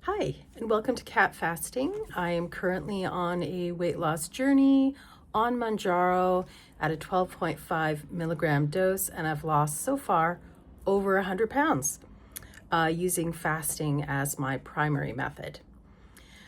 Hi, and welcome to Cat Fasting. I am currently on a weight loss journey on Manjaro at a 12.5 milligram dose, and I've lost so far over 100 pounds using fasting as my primary method.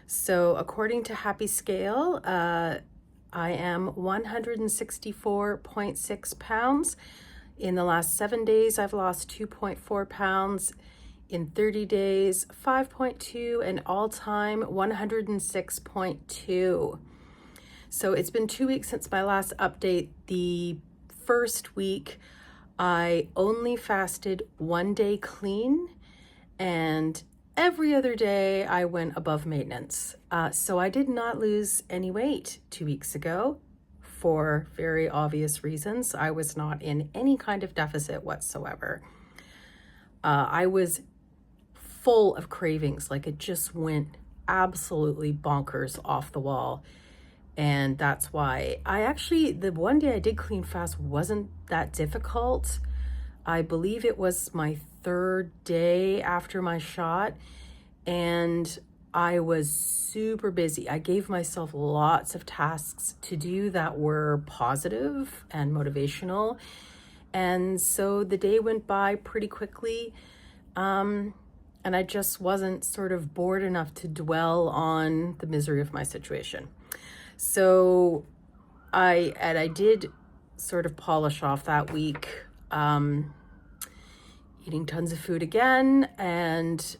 So, according to Happy Scale, I am 164.6 pounds. In the last 7 days, I've lost 2.4 pounds. In 30 days, 5.2, and all-time 106.2. So it's been 2 weeks since my last update. The first week, I only fasted 1 day clean, and every other day I went above maintenance. So I did not lose any weight 2 weeks ago for very obvious reasons. I was not in any kind of deficit whatsoever. I was full of cravings, like it just went absolutely bonkers off the wall. And that's why the 1 day I did clean fast wasn't that difficult. I believe it was my third day after my shot, and I was super busy. I gave myself lots of tasks to do that were positive and motivational. And so the day went by pretty quickly. And I just wasn't sort of bored enough to dwell on the misery of my situation. So I did sort of polish off that week, eating tons of food again, and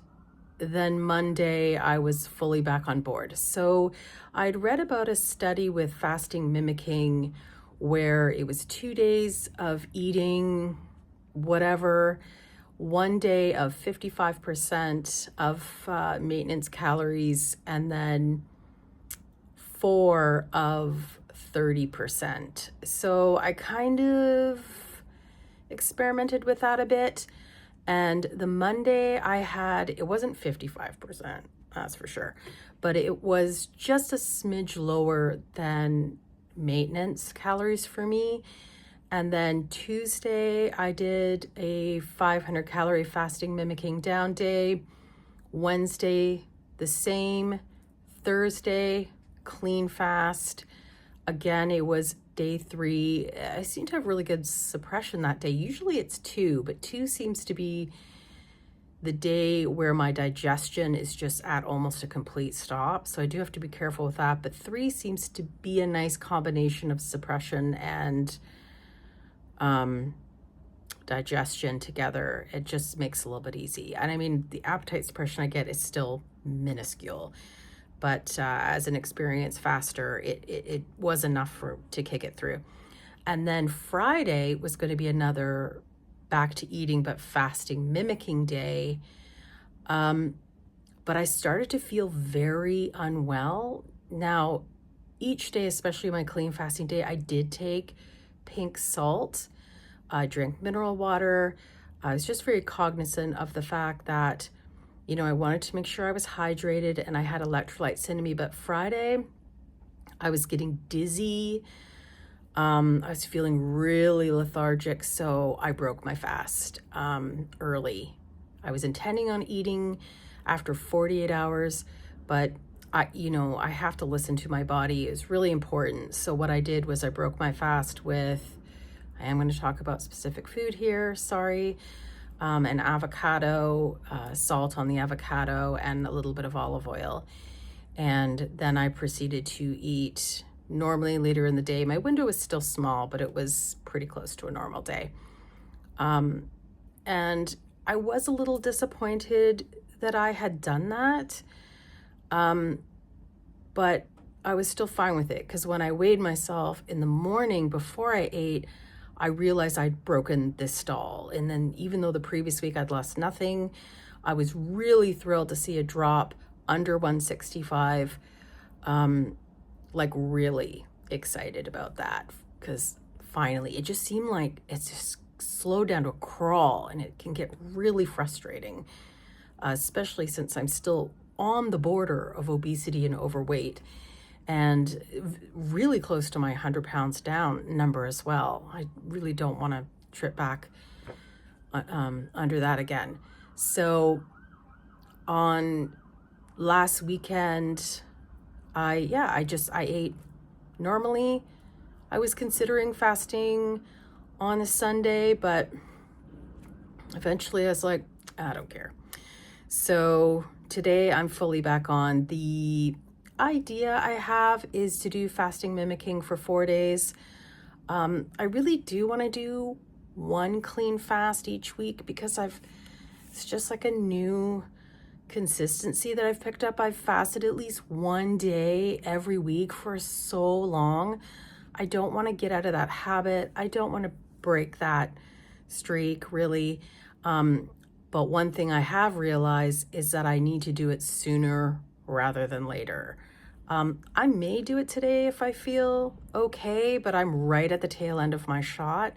then Monday I was fully back on board. So I'd read about a study with fasting mimicking where it was 2 days of eating whatever, 1 day of 55% of maintenance calories, and then 4 of 30%. So I kind of experimented with that a bit. And the Monday it wasn't 55%, that's for sure, but it was just a smidge lower than maintenance calories for me. And then Tuesday, I did a 500 calorie fasting mimicking down day. Wednesday, the same. Thursday, clean fast. Again, it was day 3. I seem to have really good suppression that day. Usually it's 2, but 2 seems to be the day where my digestion is just at almost a complete stop. So I do have to be careful with that. But 3 seems to be a nice combination of suppression and digestion together. It just makes it a little bit easy. And I mean, the appetite suppression I get is still minuscule, but as an experienced faster, it was enough to kick it through. And then Friday was going to be another back to eating but fasting mimicking day. But I started to feel very unwell. Now, each day, especially my clean fasting day, I did take pink salt. I drank mineral water. I was just very cognizant of the fact that, I wanted to make sure I was hydrated and I had electrolytes in me. But Friday, I was getting dizzy. I was feeling really lethargic, so I broke my fast early. I was intending on eating after 48 hours, but I have to listen to my body. It's really important. So what I did was I broke my fast with, I am going to talk about specific food here, sorry, an avocado, salt on the avocado, and a little bit of olive oil. And then I proceeded to eat normally later in the day. My window was still small, but it was pretty close to a normal day. And I was a little disappointed that I had done that. But I was still fine with it because when I weighed myself in the morning before I ate, I realized I'd broken this stall. And then even though the previous week I'd lost nothing, I was really thrilled to see a drop under 165. Like really excited about that because finally it just seemed like it's just slowed down to a crawl, and it can get really frustrating, especially since I'm still on the border of obesity and overweight, and really close to my 100 pounds down number as well. I really don't want to trip back under that again. So on last weekend, I ate. Normally, I was considering fasting on a Sunday, but eventually I was like, I don't care. So today I'm fully back on. The idea I have is to do fasting mimicking for 4 days. I really do want to do one clean fast each week because it's just like a new consistency that I've picked up. I've fasted at least one day every week for so long. I don't want to get out of that habit. I don't want to break that streak, really. But one thing I have realized is that I need to do it sooner rather than later. I may do it today if I feel okay, but I'm right at the tail end of my shot.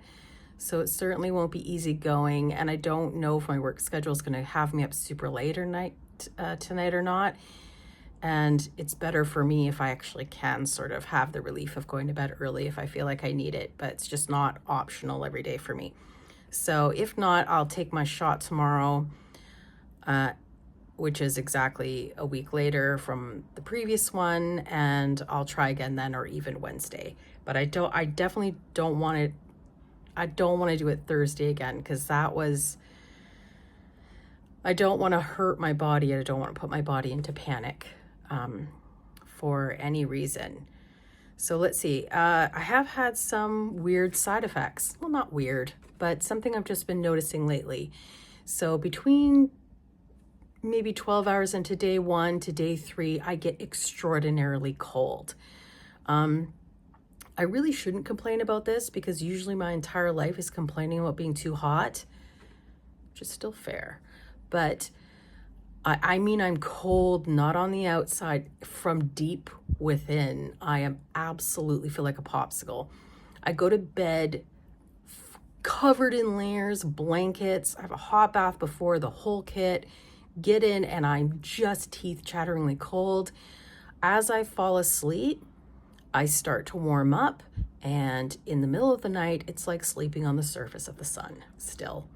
So it certainly won't be easy going. And I don't know if my work schedule is going to have me up super late tonight or not. And it's better for me if I actually can sort of have the relief of going to bed early if I feel like I need it, but it's just not optional every day for me. So if not, I'll take my shot tomorrow, which is exactly a week later from the previous one, and I'll try again then, or even Wednesday. But I definitely don't want it. I don't want to do it Thursday again, because I don't want to hurt my body. I don't want to put my body into panic for any reason. So let's see. I have had some weird side effects. Well, not weird, but something I've just been noticing lately. So between maybe 12 hours into day 1 to day 3, I get extraordinarily cold. I really shouldn't complain about this because usually my entire life is complaining about being too hot, which is still fair. But I mean, I'm cold, not on the outside, from deep within. I am absolutely feel like a popsicle. I go to bed covered in layers, blankets. I have a hot bath before, the whole kit. Get in and I'm just teeth chatteringly cold. As I fall asleep, I start to warm up, and in the middle of the night, it's like sleeping on the surface of the sun still.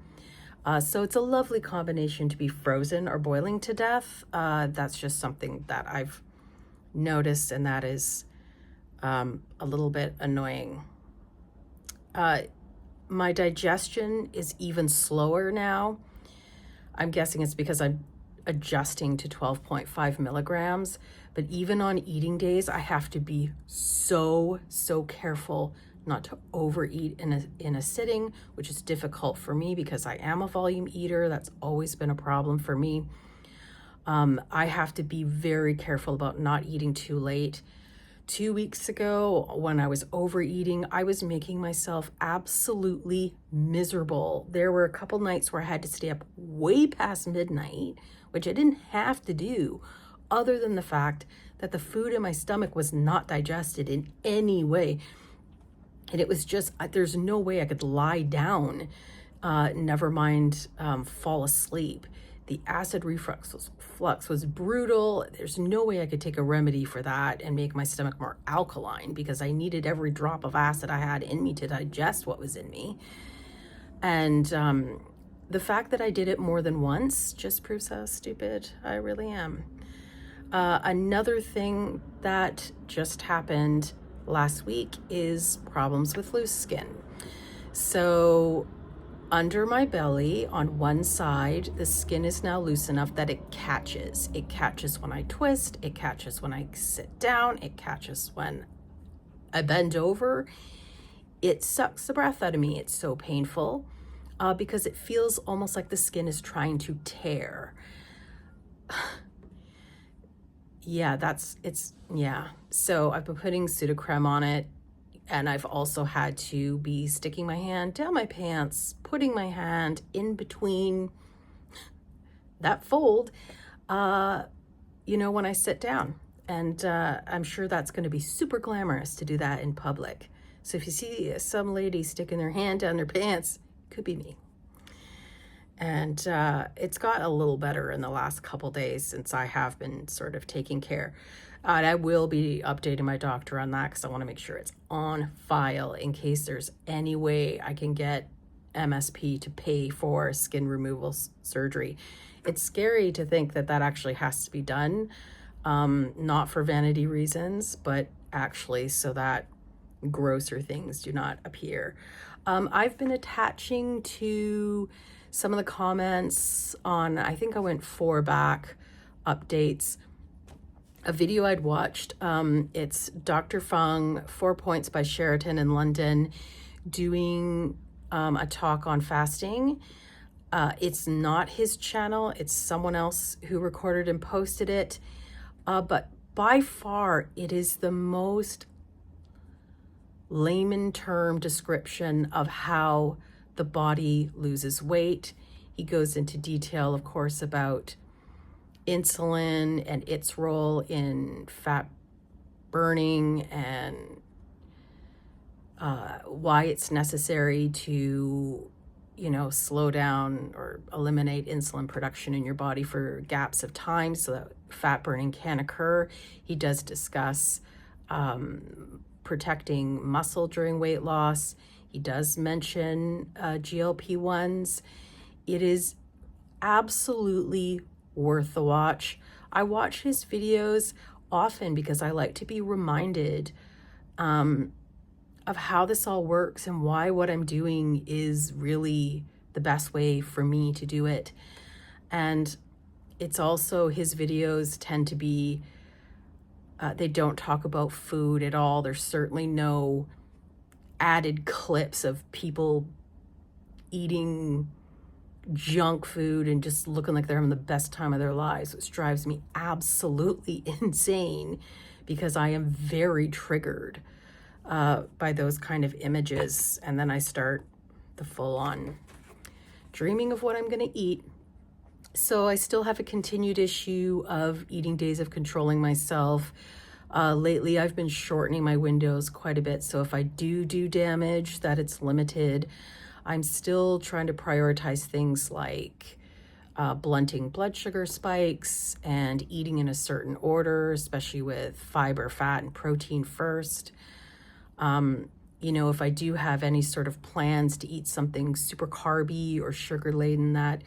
So it's a lovely combination to be frozen or boiling to death. That's just something that I've noticed, and that is a little bit annoying. My digestion is even slower now. I'm guessing it's because I'm adjusting to 12.5 milligrams, but even on eating days, I have to be so careful not to overeat in a sitting, which is difficult for me because I am a volume eater. That's always been a problem for me. I have to be very careful about not eating too late. 2 weeks ago, when I was overeating, I was making myself absolutely miserable. There were a couple nights where I had to stay up way past midnight, which I didn't have to do, other than the fact that the food in my stomach was not digested in any way. And it was just, there's no way I could lie down, never mind fall asleep. The acid reflux was brutal. There's no way I could take a remedy for that and make my stomach more alkaline, because I needed every drop of acid I had in me to digest what was in me. And the fact that I did it more than once just proves how stupid I really am. Another thing that just happened last week is problems with loose skin. So under my belly on one side, the skin is now loose enough that it catches. It catches when I twist, it catches when I sit down, it catches when I bend over. It sucks the breath out of me. It's so painful because it feels almost like the skin is trying to tear. Yeah. So I've been putting pseudocreme on it, and I've also had to be sticking my hand down my pants, putting my hand in between that fold, when I sit down. And I'm sure that's going to be super glamorous to do that in public. So if you see some lady sticking their hand down their pants, it could be me. And it's got a little better in the last couple days since I have been sort of taking care. And I will be updating my doctor on that because I want to make sure it's on file in case there's any way I can get MSP to pay for skin removal surgery. it's scary to think that that actually has to be done, not for vanity reasons, but actually so that grosser things do not appear. I've been attaching to some of the comments on, I think I went 4 back updates, a video I'd watched. It's Dr. Fung, 4 Points by Sheraton in London, doing a talk on fasting. It's not his channel, it's someone else who recorded and posted it. But by far, it is the most layman term description of how the body loses weight. He goes into detail, of course, about insulin and its role in fat burning and why it's necessary to, slow down or eliminate insulin production in your body for gaps of time so that fat burning can occur. He does discuss protecting muscle during weight loss. He does mention GLP-1s. It is absolutely worth the watch. I watch his videos often because I like to be reminded of how this all works and why what I'm doing is really the best way for me to do it. And it's also, his videos tend to be, they don't talk about food at all. There's certainly no added clips of people eating junk food and just looking like they're having the best time of their lives, which drives me absolutely insane because I am very triggered by those kind of images. And then I start the full-on dreaming of what I'm going to eat. So I still have a continued issue of eating days of controlling myself. Lately, I've been shortening my windows quite a bit. So if I do damage, that it's limited. I'm still trying to prioritize things like blunting blood sugar spikes and eating in a certain order, especially with fiber, fat, and protein first. If I do have any sort of plans to eat something super carby or sugar laden, that,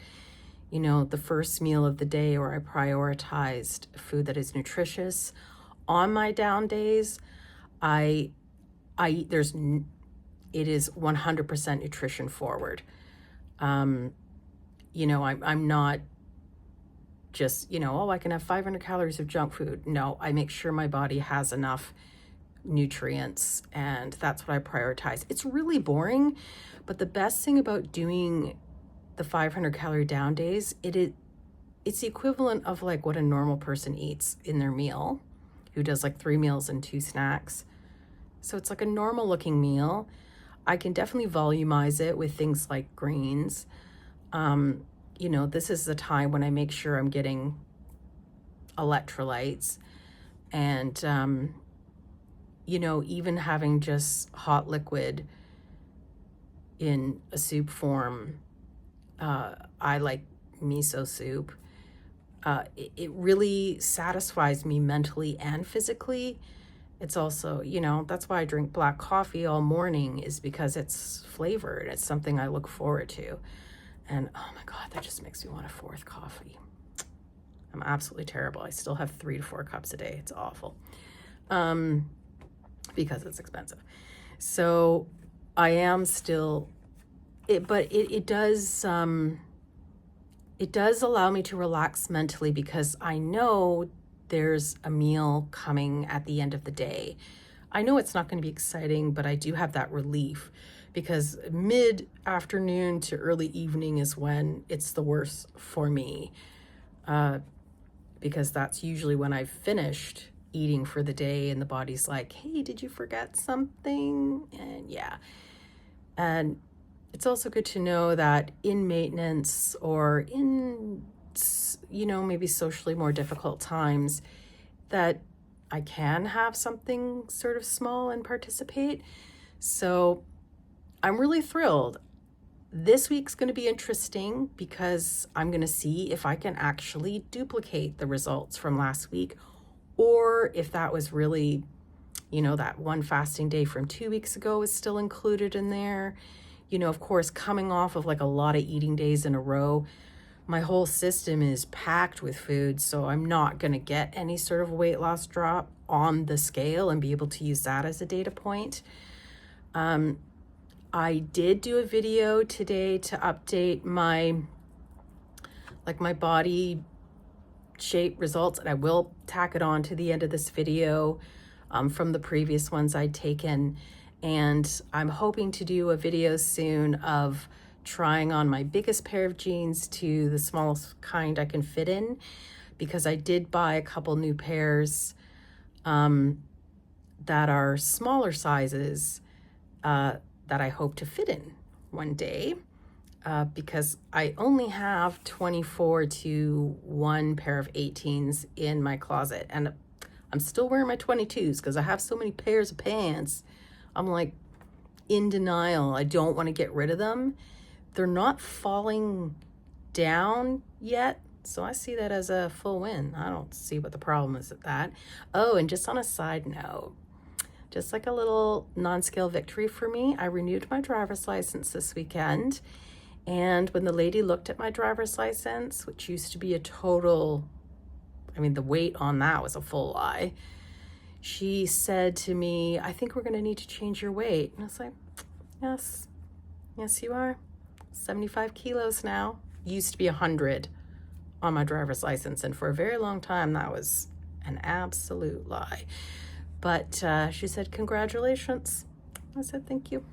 the first meal of the day, or I prioritized food that is nutritious. On my down days, I eat, it is 100% nutrition forward. I'm not just, I can have 500 calories of junk food. No, I make sure my body has enough nutrients, and that's what I prioritize. It's really boring, but the best thing about doing the 500 calorie down days, it's the equivalent of like what a normal person eats in their meal, who does like 3 meals and 2 snacks. So it's like a normal looking meal. I can definitely volumize it with things like greens. This is the time when I make sure I'm getting electrolytes, and even having just hot liquid in a soup form. I like miso soup. It really satisfies me mentally and physically. It's also, that's why I drink black coffee all morning, is because it's flavored. It's something I look forward to. And oh my God, that just makes me want a 4th coffee. I'm absolutely terrible. I still have 3 to 4 cups a day. It's awful. Because it's expensive. So I am still, but it does allow me to relax mentally, because I know there's a meal coming at the end of the day. I know it's not going to be exciting, but I do have that relief, because mid-afternoon to early evening is when it's the worst for me, because that's usually when I've finished eating for the day and the body's like, hey, did you forget something? And yeah. And it's also good to know that in maintenance, or in, maybe socially more difficult times, that I can have something sort of small and participate. So I'm really thrilled. This week's going to be interesting, because I'm going to see if I can actually duplicate the results from last week, or if that was really, that one fasting day from 2 weeks ago is still included in there. Of course, coming off of like a lot of eating days in a row, my whole system is packed with food, so I'm not going to get any sort of weight loss drop on the scale and be able to use that as a data point. I did do a video today to update my body shape results, and I will tack it on to the end of this video from the previous ones I'd taken. And I'm hoping to do a video soon of trying on my biggest pair of jeans to the smallest kind I can fit in, because I did buy a couple new pairs that are smaller sizes that I hope to fit in one day, because I only have 24 to 1 pair of 18s in my closet, and I'm still wearing my 22s because I have so many pairs of pants. I'm like in denial. I don't want to get rid of them. They're not falling down yet, so I see that as a full win. I don't see what the problem is with that. Oh, and just on a side note, just like a little non-scale victory for me, I renewed my driver's license this weekend. And when the lady looked at my driver's license, which used to be a total, the weight on that was a full lie. She said to me, I think we're going to need to change your weight. And I was like, yes, you are. 75 kilos now. Used to be 100 on my driver's license. And for a very long time, that was an absolute lie. But she said, congratulations. I said, thank you.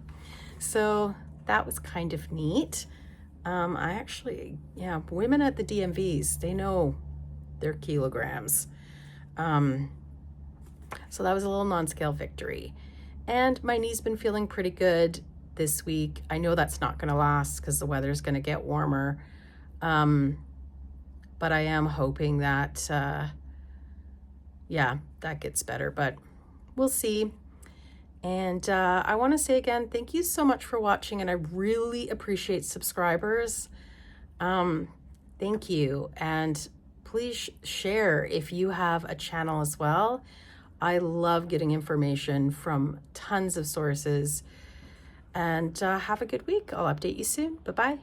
So that was kind of neat. Women at the DMVs, they know their kilograms. So that was a little non-scale victory. And my knee's been feeling pretty good this week. I know that's not going to last because the weather's going to get warmer. But I am hoping that, that gets better, but we'll see. And I want to say again, thank you so much for watching, and I really appreciate subscribers. Thank you. And please share if you have a channel as well. I love getting information from tons of sources. And have a good week. I'll update you soon. Bye-bye.